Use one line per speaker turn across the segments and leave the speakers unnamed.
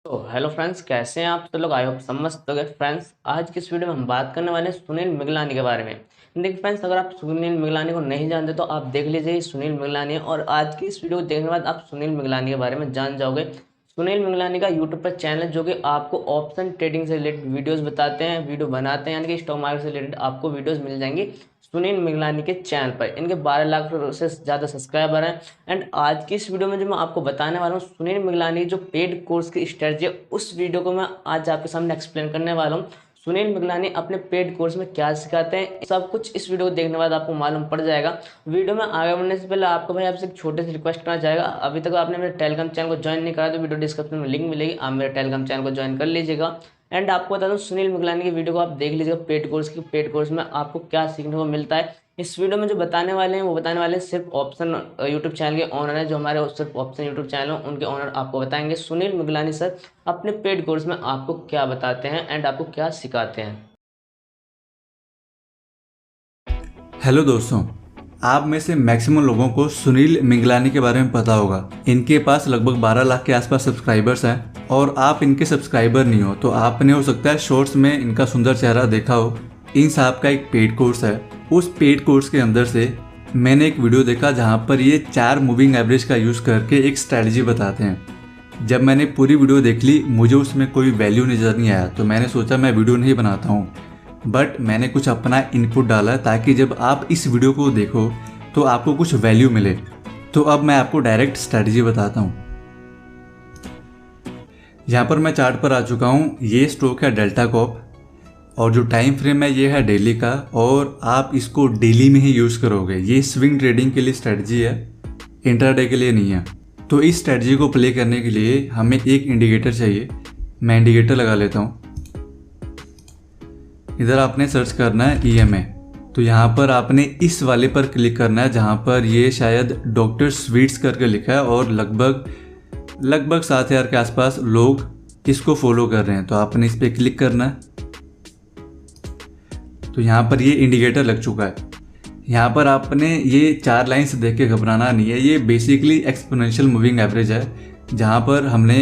तो hello friends, कैसे हैं आप तो लोग। आई होप सब मस्त हो गए। फ्रेंड्स, आज की इस वीडियो में हम बात करने वाले हैं सुनील मिगलानी के बारे में। देखिए फ्रेंड्स, अगर आप सुनील मिगलानी को नहीं जानते तो आप देख लीजिए, ये सुनील मिगलानी है। और आज की इस वीडियो को देखने के बाद आप सुनील मिगलानी के बारे में जान जाओगे। सुनील मिगलानी का यूट्यूब पर चैनल है जो कि आपको ऑप्शन ट्रेडिंग से रिलेटेड वीडियोस बताते हैं, वीडियो बनाते हैं, यानी कि स्टॉक मार्केट से रिलेटेड आपको वीडियोस मिल जाएंगी सुनील मिगलानी के चैनल पर। इनके 12 लाख से ज़्यादा सब्सक्राइबर हैं। एंड आज की इस वीडियो में जो मैं आपको बताने वाला हूँ सुनील मिगलानी जो पेड कोर्स की स्ट्रेटजी है, उस वीडियो को मैं आज आपके सामने एक्सप्लेन करने वाला हूँ। सुनील मिगलानी अपने पेड कोर्स में क्या सिखाते हैं, सब कुछ इस वीडियो को देखने के बाद आपको मालूम पड़ जाएगा। वीडियो में आगे बढ़ने से पहले आपको भाई आपसे एक छोटे से रिक्वेस्ट करना चाहेगा। अभी तक आपने मेरे टेलीग्राम चैनल को ज्वाइन नहीं करा तो वीडियो डिस्क्रिप्शन में लिंक मिलेगी, आप मेरे टेलीग्राम चैनल को ज्वाइन कर लीजिएगा। एंड आपको बता दूं, सुनील मिगलानी की वीडियो को आप देख लीजिएगा पेड कोर्स की। पेड कोर्स में आपको क्या सीखने को मिलता है, इस वीडियो में जो बताने वाले हैं वो बताने वाले हैं सिर्फ ऑप्शन यूट्यूब चैनल के ऑनर है, जो हमारे सिर्फ ऑप्शन यूट्यूब चैनल है उनके ऑनर आपको बताएंगे सुनील मिगलानी सर अपने पेड कोर्स में आपको क्या बताते हैं एंड आपको क्या सिखाते हैं।
हेलो दोस्तों, आप में से मैक्सिमम लोगों को सुनील मिगलानी के बारे में पता होगा। इनके पास लगभग 12 लाख के आसपास सब्सक्राइबर्स हैं और आप इनके सब्सक्राइबर नहीं हो तो आपने हो सकता है शॉर्ट्स में इनका सुंदर चेहरा देखा हो। इन साहब का एक पेड कोर्स है। उस पेड कोर्स के अंदर से मैंने एक वीडियो देखा जहाँ पर ये 4 मूविंग एवरेज का यूज़ करके एक स्ट्रैटेजी बताते हैं। जब मैंने पूरी वीडियो देख ली मुझे उसमें कोई वैल्यू नज़र नहीं आया तो मैंने सोचा मैं वीडियो नहीं बनाता हूँ, बट मैंने कुछ अपना इनपुट डाला ताकि जब आप इस वीडियो को देखो तो आपको कुछ वैल्यू मिले। तो अब मैं आपको डायरेक्ट स्ट्रैटेजी बताता हूँ। यहाँ पर मैं चार्ट पर आ चुका हूँ। ये स्टॉक है डेल्टा कॉर्प और जो टाइम फ्रेम है ये है डेली का और आप इसको डेली में ही यूज़ करोगे। ये स्विंग ट्रेडिंग के लिए स्ट्रैटेजी है, इंट्राडे के लिए नहीं है। तो इस स्ट्रैटेजी को प्ले करने के लिए हमें एक इंडिकेटर चाहिए। मैं इंडिकेटर लगा लेता हूँ। इधर आपने सर्च करना है EMA। तो यहाँ पर आपने इस वाले पर क्लिक करना है जहाँ पर ये शायद डॉक्टर स्वीट्स करके लिखा है और लगभग 7,000 के आसपास लोग इसको फॉलो कर रहे हैं। तो आपने इस पर क्लिक करना है। तो यहाँ पर ये इंडिकेटर लग चुका है। यहाँ पर आपने ये 4 लाइन्स देख के घबराना नहीं है। ये बेसिकली एक्सपोनेंशियल मूविंग एवरेज है जहाँ पर हमने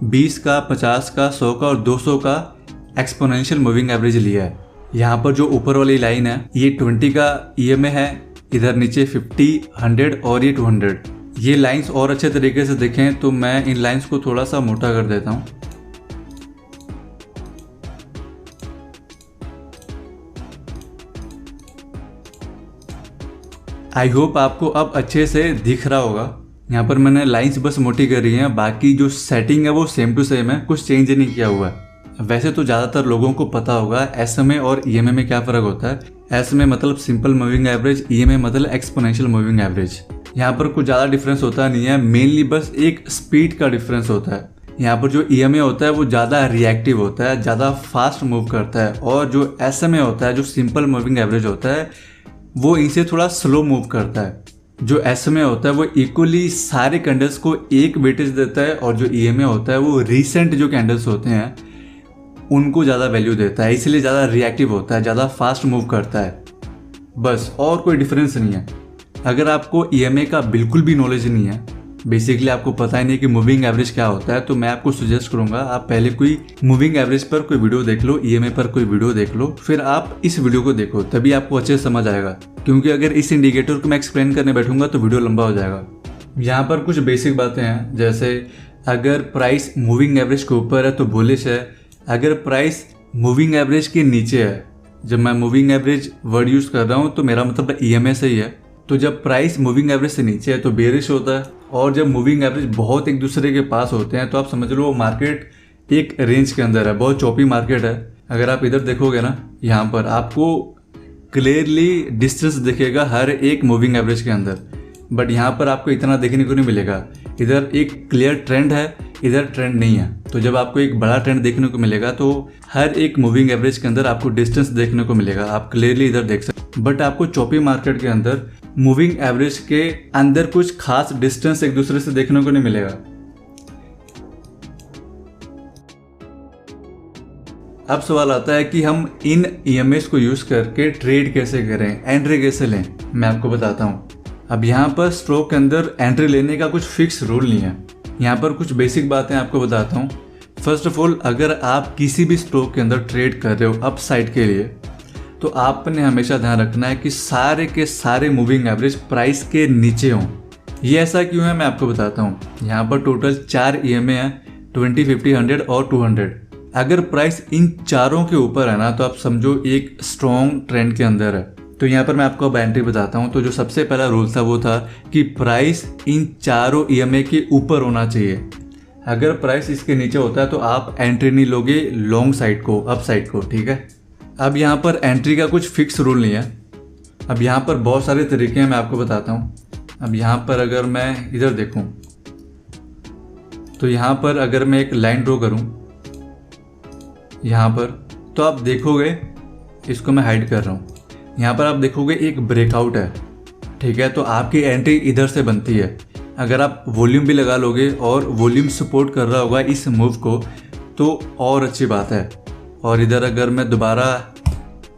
20 का, 50 का, 100 का और 200 का एक्सपोनेंशियल मूविंग एवरेज लिया है। यहाँ पर जो ऊपर वाली लाइन है ये 20 का EMA है, इधर नीचे 50, 100 और ये 200। ये लाइंस और अच्छे तरीके से देखें तो मैं इन लाइंस को थोड़ा सा मोटा कर देता हूँ। आई होप आपको अब अच्छे से दिख रहा होगा। यहाँ पर मैंने लाइंस बस मोटी करी हैं, बाकी जो सेटिंग है वो सेम टू सेम है, कुछ चेंज नहीं किया हुआ है। वैसे तो ज़्यादातर लोगों को पता होगा SMA और EMA में क्या फ़र्क होता है। SMA मतलब सिंपल मूविंग एवरेज, EMA मतलब एक्सपोनेंशियल मूविंग एवरेज। यहाँ पर कुछ ज़्यादा डिफरेंस होता नहीं है, मेनली बस एक स्पीड का डिफरेंस होता है। यहाँ पर जो EMA होता है वो ज़्यादा रिएक्टिव होता है, ज़्यादा फास्ट मूव करता है, और जो SMA होता है, जो सिंपल मूविंग एवरेज होता है, वो इनसे थोड़ा स्लो मूव करता है। जो SMA होता है वो इक्वली सारे कैंडल्स को एक वेटेज देता है और जो EMA होता है वो रिसेंट जो कैंडल्स होते हैं उनको ज़्यादा वैल्यू देता है, इसलिए ज़्यादा रिएक्टिव होता है, ज़्यादा फास्ट मूव करता है। बस, और कोई डिफरेंस नहीं है। अगर आपको EMA का बिल्कुल भी नॉलेज नहीं है, बेसिकली आपको पता ही नहीं कि मूविंग एवरेज क्या होता है, तो मैं आपको सजेस्ट करूंगा आप पहले कोई मूविंग एवरेज पर कोई वीडियो देख लो, EMA पर कोई वीडियो देख लो, फिर आप इस वीडियो को देखो, तभी आपको अच्छे से समझ आएगा। क्योंकि अगर इस इंडिकेटर को मैं एक्सप्लेन करने बैठूंगा तो वीडियो लंबा हो जाएगा। यहाँ पर कुछ बेसिक बातें हैं, जैसे अगर प्राइस मूविंग एवरेज के ऊपर है तो बुलिश है, अगर प्राइस मूविंग एवरेज के नीचे है, जब मैं मूविंग एवरेज वर्ड यूज़ कर रहा हूँ तो मेरा मतलब EMA से ही है, तो जब प्राइस मूविंग एवरेज से नीचे है तो बेरिश होता है, और जब मूविंग एवरेज बहुत एक दूसरे के पास होते हैं तो आप समझ लो वो मार्केट एक रेंज के अंदर है, बहुत चौपी मार्केट है। अगर आप इधर देखोगे ना, यहाँ पर आपको क्लियरली डिस्टेंस दिखेगा हर एक मूविंग एवरेज के अंदर, बट यहाँ पर आपको इतना देखने को नहीं मिलेगा। इधर एक क्लियर ट्रेंड है, इधर ट्रेंड नहीं है। तो जब आपको एक बड़ा ट्रेंड देखने को मिलेगा तो हर एक मूविंग एवरेज के अंदर आपको डिस्टेंस देखने को मिलेगा, आप क्लियरली इधर देख सकते। बट आपको चौपी मार्केट के अंदर मूविंग एवरेज के अंदर कुछ खास डिस्टेंस एक दूसरे से देखने को नहीं मिलेगा। अब सवाल आता है कि हम इन EMAs को यूज करके ट्रेड कैसे करें, एंट्री कैसे लें। मैं आपको बताता हूँ। अब यहाँ पर स्टॉक के अंदर एंट्री लेने का कुछ फिक्स रूल नहीं है। यहाँ पर कुछ बेसिक बातें आपको बताता हूँ। फर्स्ट ऑफ ऑल अगर आप किसी भी स्टॉक के अंदर ट्रेड कर रहे हो अप साइड के लिए, तो आपने हमेशा ध्यान रखना है कि सारे के सारे मूविंग एवरेज प्राइस के नीचे हों। ये ऐसा क्यों है मैं आपको बताता हूँ। यहाँ पर टोटल 4 EMA हैं, 20, 50, 100 और 200। अगर प्राइस इन चारों के ऊपर है ना, तो आप समझो एक स्ट्रॉन्ग ट्रेंड के अंदर है। तो यहाँ पर मैं आपको अब एंट्री बताता हूँ। तो जो सबसे पहला रूल था वो था कि प्राइस इन चारों EMA के ऊपर होना चाहिए। अगर प्राइस इसके नीचे होता है तो आप एंट्री नहीं लोगे लॉन्ग साइड को, अप साइड को, ठीक है। अब यहाँ पर एंट्री का कुछ फिक्स रूल नहीं है। अब यहाँ पर बहुत सारे तरीके हैं, मैं आपको बताता हूँ। अब यहाँ पर अगर मैं इधर देखूँ, तो यहाँ पर अगर मैं एक लाइन ड्रॉ करूँ यहाँ पर, तो आप देखोगे, इसको मैं हाइड कर रहा हूँ, यहाँ पर आप देखोगे एक ब्रेकआउट है, ठीक है। तो आपकी एंट्री इधर से बनती है। अगर आप वॉल्यूम भी लगा लोगे और वॉल्यूम सपोर्ट कर रहा होगा इस मूव को, तो और अच्छी बात है। और इधर अगर मैं दोबारा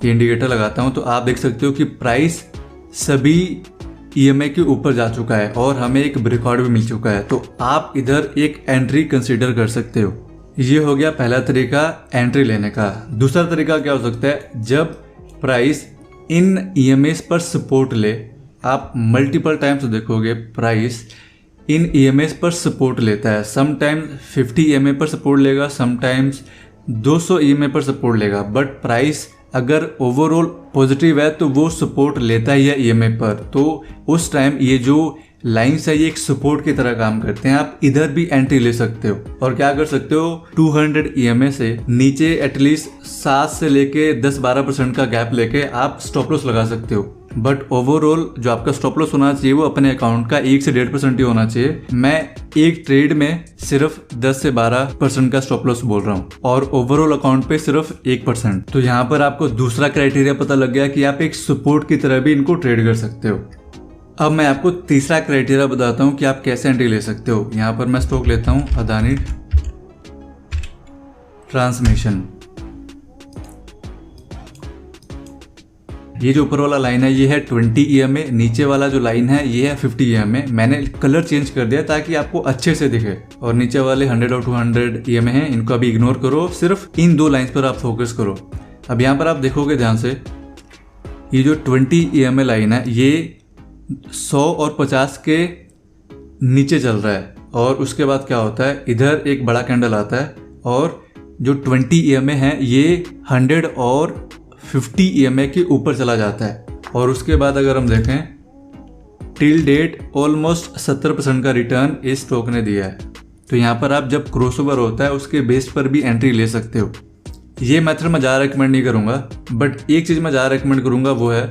इंडिकेटर लगाता हूँ, तो आप देख सकते हो कि प्राइस सभी EMA के ऊपर जा चुका है और हमें एक ब्रेकआउट भी मिल चुका है। तो आप इधर एक एंट्री कंसीडर कर सकते हो। ये हो गया पहला तरीका एंट्री लेने का। दूसरा तरीका क्या हो सकता है, जब प्राइस इन EMAs पर सपोर्ट ले, आप मल्टीपल टाइम्स देखोगे प्राइस इन EMAs पर सपोर्ट लेता है। समटाइम्स 50 EMA पर सपोर्ट लेगा, समटाइम्स 200 EMA पर सपोर्ट लेगा, बट प्राइस अगर ओवरऑल पॉजिटिव है तो वो सपोर्ट लेता ही है EMA पर। तो उस टाइम ये जो लाइन्स है ये एक सपोर्ट की तरह काम करते हैं। आप इधर भी एंट्री ले सकते हो और क्या कर सकते हो, 200 EMA से नीचे एटलीस्ट 7 से लेके 10-12% का गैप लेके आप स्टॉप लॉस लगा सकते हो। बट ओवरऑल जो आपका स्टॉप लॉस होना चाहिए वो अपने अकाउंट का 1 से 1.5% ही होना चाहिए। मैं एक ट्रेड में सिर्फ 10 से 12% का स्टॉप लॉस बोल रहा हूँ और ओवरऑल अकाउंट पे सिर्फ 1%। तो यहाँ पर आपको दूसरा क्राइटेरिया पता लग गया कि आप एक सपोर्ट की तरह भी इनको ट्रेड कर सकते हो। अब मैं आपको तीसरा क्राइटेरिया बताता हूँ कि आप कैसे एंट्री ले सकते हो। यहाँ पर मैं स्टॉक लेता हूँ अदानी ट्रांसमिशन। ये जो ऊपर वाला लाइन है ये है 20 EMA, नीचे वाला जो लाइन है ये है 50 EMA। मैंने कलर चेंज कर दिया ताकि आपको अच्छे से दिखे। और नीचे वाले 100 और 200 EMA हैं, इनको अभी इग्नोर करो, सिर्फ इन दो लाइन्स पर आप फोकस करो। अब यहाँ पर आप देखोगे ध्यान से, ये जो 20 EMA लाइन है ये 100 और 50 के नीचे चल रहा है और उसके बाद क्या होता है, इधर एक बड़ा कैंडल आता है और जो 20 EMA है ये 100 और 50 EMA के ऊपर चला जाता है। और उसके बाद अगर हम देखें टिल डेट ऑलमोस्ट 70% का रिटर्न इस स्टॉक ने दिया है। तो यहाँ पर आप जब क्रॉसओवर होता है उसके बेस पर भी एंट्री ले सकते हो। ये मेथड मैं ज़्यादा रिकमेंड नहीं करूँगा, बट एक चीज़ मैं ज़्यादा रिकमेंड करूँगा वो है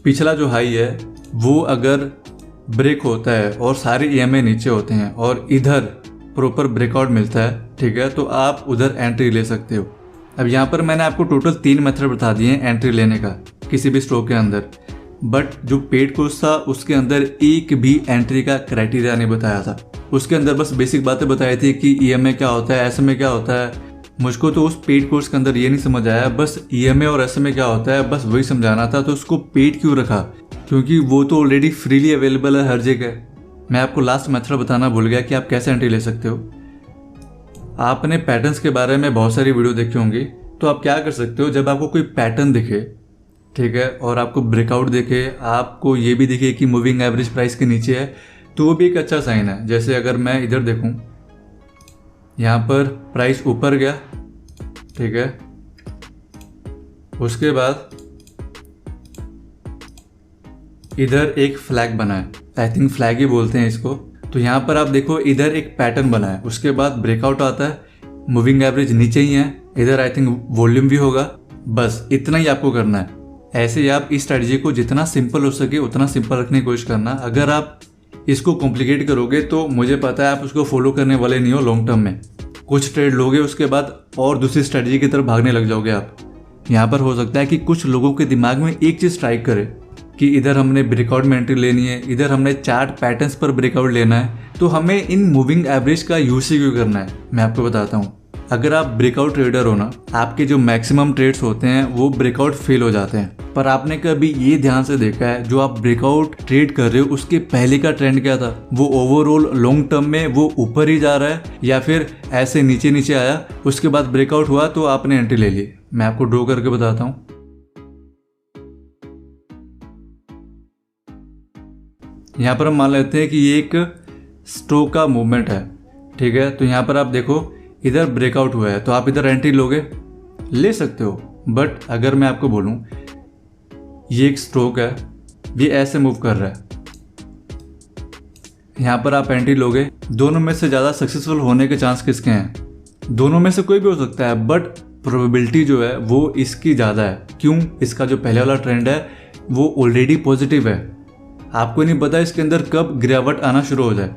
पिछला जो हाई है वो अगर ब्रेक होता है और सारे EMA नीचे होते हैं और इधर प्रॉपर ब्रेकआउट मिलता है, ठीक है, तो आप उधर एंट्री ले सकते हो। अब यहाँ पर मैंने आपको टोटल 3 मेथड बता दिए हैं एंट्री लेने का किसी भी स्टॉक के अंदर, बट जो पेड कोर्स था उसके अंदर एक भी एंट्री का क्राइटेरिया नहीं बताया था। उसके अंदर बस बेसिक बातें बताई थी कि EMA क्या होता है, SMA क्या होता है। मुझको तो उस पेड कोर्स के अंदर ये नहीं समझ आया, बस EMA और SMA क्या होता है बस वही समझाना था। तो उसको पेड क्यों रखा, क्योंकि वो तो ऑलरेडी फ्रीली अवेलेबल है हर जगह। मैं आपको लास्ट मेथड बताना भूल गया कि आप कैसे एंट्री ले सकते हो। आपने पैटर्न्स के बारे में बहुत सारी वीडियो देखी होंगी, तो आप क्या कर सकते हो, जब आपको कोई पैटर्न दिखे, ठीक है, और आपको ब्रेकआउट दिखे, आपको ये भी दिखे कि मूविंग एवरेज प्राइस के नीचे है, तो वो भी एक अच्छा साइन है। जैसे अगर मैं इधर देखूं, यहाँ पर प्राइस ऊपर गया, ठीक है, उसके बाद इधर एक फ्लैग बना है, आई थिंक फ्लैग ही बोलते हैं इसको। तो यहाँ पर आप देखो इधर एक पैटर्न बना है, उसके बाद ब्रेकआउट आता है, मूविंग एवरेज नीचे ही है, इधर आई थिंक वॉल्यूम भी होगा। बस इतना ही आपको करना है। ऐसे ही आप इस स्ट्रेटजी को जितना सिंपल हो सके उतना सिंपल रखने की कोशिश करना। अगर आप इसको कॉम्प्लिकेट करोगे तो मुझे पता है आप उसको फॉलो करने वाले नहीं हो लॉन्ग टर्म में। कुछ ट्रेड लोगे उसके बाद और दूसरी स्ट्रेटजी की तरफ भागने लग जाओगे आप। यहाँ पर हो सकता है कि कुछ लोगों के दिमाग में एक चीज़ स्ट्राइक करे कि इधर हमने ब्रेकआउट में एंट्री लेनी है, इधर हमने चार्ट पैटर्न्स पर ब्रेकआउट लेना है, तो हमें इन मूविंग एवरेज का यूज ही क्यों करना है। मैं आपको बताता हूँ, अगर आप ब्रेकआउट ट्रेडर हो ना, आपके जो मैक्सिमम ट्रेड्स होते हैं वो ब्रेकआउट फेल हो जाते हैं। पर आपने कभी ये ध्यान से देखा है जो आप ब्रेकआउट ट्रेड कर रहे हो उसके पहले का ट्रेंड क्या था? वो ओवरऑल लॉन्ग टर्म में वो ऊपर ही जा रहा है या फिर ऐसे नीचे नीचे आया, उसके बाद ब्रेकआउट हुआ तो आपने एंट्री ले ली? मैं आपको ड्रॉ करके बताता हूँ। यहाँ पर हम मान लेते हैं कि ये एक स्टॉक का मूवमेंट है, ठीक है। तो यहाँ पर आप देखो इधर ब्रेकआउट हुआ है, तो आप इधर एंट्री लोगे, ले सकते हो। बट अगर मैं आपको बोलूं ये एक स्टॉक है, ये ऐसे मूव कर रहा है, यहाँ पर आप एंट्री लोगे, दोनों में से ज़्यादा सक्सेसफुल होने के चांस किसके हैं? दोनों में से कोई भी हो सकता है, बट प्रोबेबिलिटी जो है वो इसकी ज़्यादा है। क्यों? इसका जो पहले वाला ट्रेंड है वो ऑलरेडी पॉजिटिव है, आपको नहीं पता इसके अंदर कब गिरावट आना शुरू हो जाए।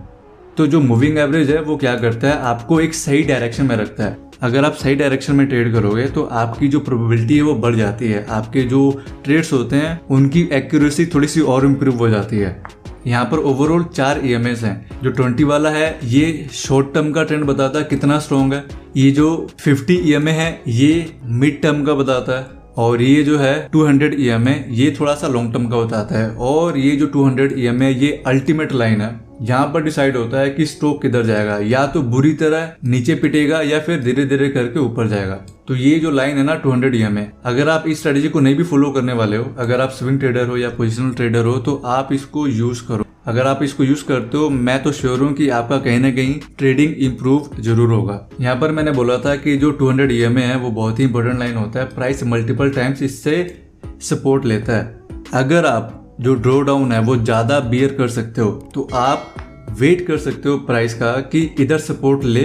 तो जो मूविंग एवरेज है वो क्या करता है, आपको एक सही डायरेक्शन में रखता है। अगर आप सही डायरेक्शन में ट्रेड करोगे तो आपकी जो प्रोबेबिलिटी है वो बढ़ जाती है, आपके जो ट्रेड्स होते हैं उनकी एक्यूरेसी थोड़ी सी और इम्प्रूव हो जाती है। यहाँ पर ओवरऑल 4 EMAs हैं। जो 20 वाला है ये शॉर्ट टर्म का ट्रेंड बताता है कितना स्ट्रॉन्ग है, ये जो 50 EMA है ये मिड टर्म का बताता है, और ये जो है 200 EMA ये थोड़ा सा लॉन्ग टर्म का बताता है, और ये जो 200 EMA ये अल्टीमेट लाइन है। यहाँ पर डिसाइड होता है कि स्टॉक किधर जाएगा, या तो बुरी तरह नीचे पिटेगा या फिर धीरे धीरे करके ऊपर जाएगा। तो ये जो लाइन है ना 200 EMA, अगर आप इस स्ट्रेटेजी को नहीं भी फॉलो करने वाले हो, अगर आप स्विंग ट्रेडर हो या पोजिशनल ट्रेडर हो, तो आप इसको यूज करो। अगर आप इसको यूज करते हो मैं तो श्योर हूँ कि आपका कहीं ना कहीं ट्रेडिंग इंप्रूव जरूर होगा। यहाँ पर मैंने बोला था कि जो 200 EMA है वो बहुत ही इंपॉर्टेंट लाइन होता है, प्राइस मल्टीपल टाइम्स इससे सपोर्ट लेता है। अगर आप जो ड्रॉ डाउन है वो ज़्यादा बियर कर सकते हो तो आप वेट कर सकते हो प्राइस का कि इधर सपोर्ट ले,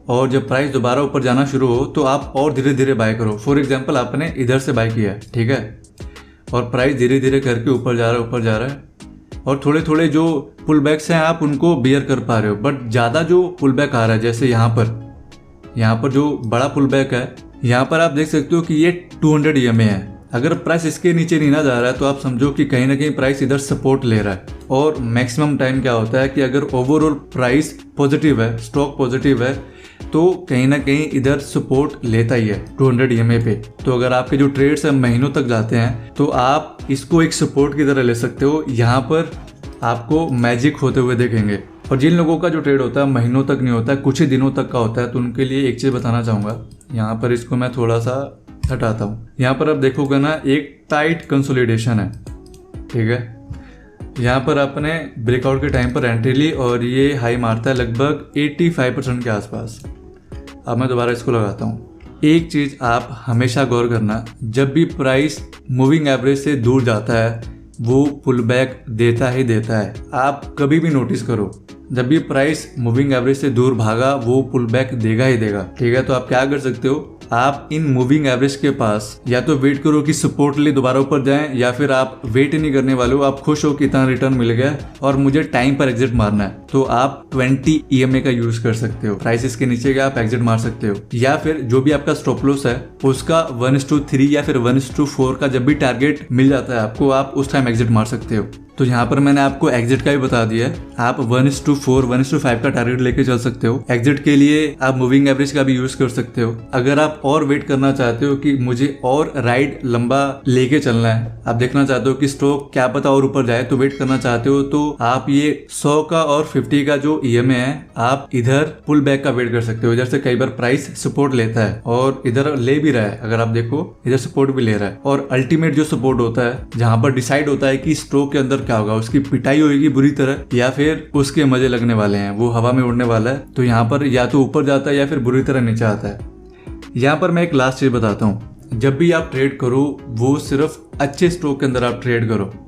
और जब प्राइस दोबारा ऊपर जाना शुरू हो तो आप और धीरे धीरे बाय करो। फॉर एग्जांपल आपने इधर से बाय किया, ठीक है, और प्राइस धीरे धीरे करके ऊपर जा रहा है, और थोड़े थोड़े जो पुल बैक्स हैं आप उनको बियर कर पा रहे हो। बट ज़्यादा जो पुल बैक आ रहा है, जैसे यहाँ पर जो बड़ा पुल बैक है, यहाँ पर आप देख सकते हो कि ये 200 EMA है। अगर प्राइस इसके नीचे नहीं ना जा रहा है तो आप समझो कि कहीं ना कहीं प्राइस इधर सपोर्ट ले रहा है। और मैक्सिमम टाइम क्या होता है कि अगर ओवरऑल प्राइस पॉजिटिव है, स्टॉक पॉजिटिव है, तो कहीं ना कहीं इधर सपोर्ट लेता ही है 200 EMA पे। तो अगर आपके जो ट्रेड्स हैं महीनों तक जाते हैं तो आप इसको एक सपोर्ट की तरह ले सकते हो। यहाँ पर आपको मैजिक होते हुए देखेंगे। और जिन लोगों का जो ट्रेड होता है महीनों तक नहीं होता है, कुछ ही दिनों तक का होता है, तो उनके लिए एक चीज़ बताना चाहूँगा। यहाँ पर इसको मैं थोड़ा सा हटाता हूँ। यहाँ पर आप देखोगे ना एक टाइट कंसोलिडेशन है, ठीक है। यहाँ पर आपने ब्रेकआउट के टाइम पर एंट्री ली और ये हाई मारता है लगभग 85% के आसपास। अब मैं दोबारा इसको लगाता हूँ। एक चीज़ आप हमेशा गौर करना, जब भी प्राइस मूविंग एवरेज से दूर जाता है वो पुल बैक देता ही देता है। आप कभी भी नोटिस करो, जब भी प्राइस मूविंग एवरेज से दूर भागा वो पुल बैक देगा ही देगा, ठीक है। तो आप क्या कर सकते हो, आप इन मूविंग एवरेज के पास या तो वेट करो कि सपोर्ट ले दोबारा ऊपर जाएं, या फिर आप वेट ही नहीं करने वाले हो, आप खुश हो कि इतना रिटर्न मिल गया और मुझे टाइम पर एग्जिट मारना है, तो आप 20 EMA का यूज कर सकते हो। प्राइस इसके नीचे गया आप एग्जिट मार सकते हो, या फिर जो भी आपका स्टॉप लॉस है उसका 1:3 या फिर 1:4 का जब भी टारगेट मिल जाता है आपको, आप उस टाइम एग्जिट मार सकते हो। तो यहाँ पर मैंने आपको एग्जिट का भी बता दिया है। आप 1:4, 1:5 का टारगेट लेके चल सकते हो। एग्जिट के लिए आप मूविंग एवरेज का भी यूज कर सकते हो। अगर आप और वेट करना चाहते हो कि मुझे और राइड लंबा लेके चलना है, आप देखना चाहते हो कि स्टॉक क्या पता और ऊपर जाए, तो वेट करना चाहते हो, तो आप ये 100 का और 50 का जो EMA है आप इधर पुल बैक का वेट कर सकते हो। इधर से कई बार प्राइस सपोर्ट लेता है और इधर ले भी रहा है, अगर आप देखो इधर सपोर्ट भी ले रहा है। और अल्टीमेट जो सपोर्ट होता है जहां पर डिसाइड होता है कि स्टॉक के अंदर क्या होगा, उसकी पिटाई होगी बुरी तरह या फिर उसके मजे लगने वाले हैं, वो हवा में उड़ने वाला है, तो यहाँ पर या तो ऊपर जाता है या फिर बुरी तरह नीचे आता है। यहाँ पर मैं एक लास्ट चीज बताता हूँ, जब भी आप ट्रेड करो वो सिर्फ अच्छे स्टॉक के अंदर आप ट्रेड करो।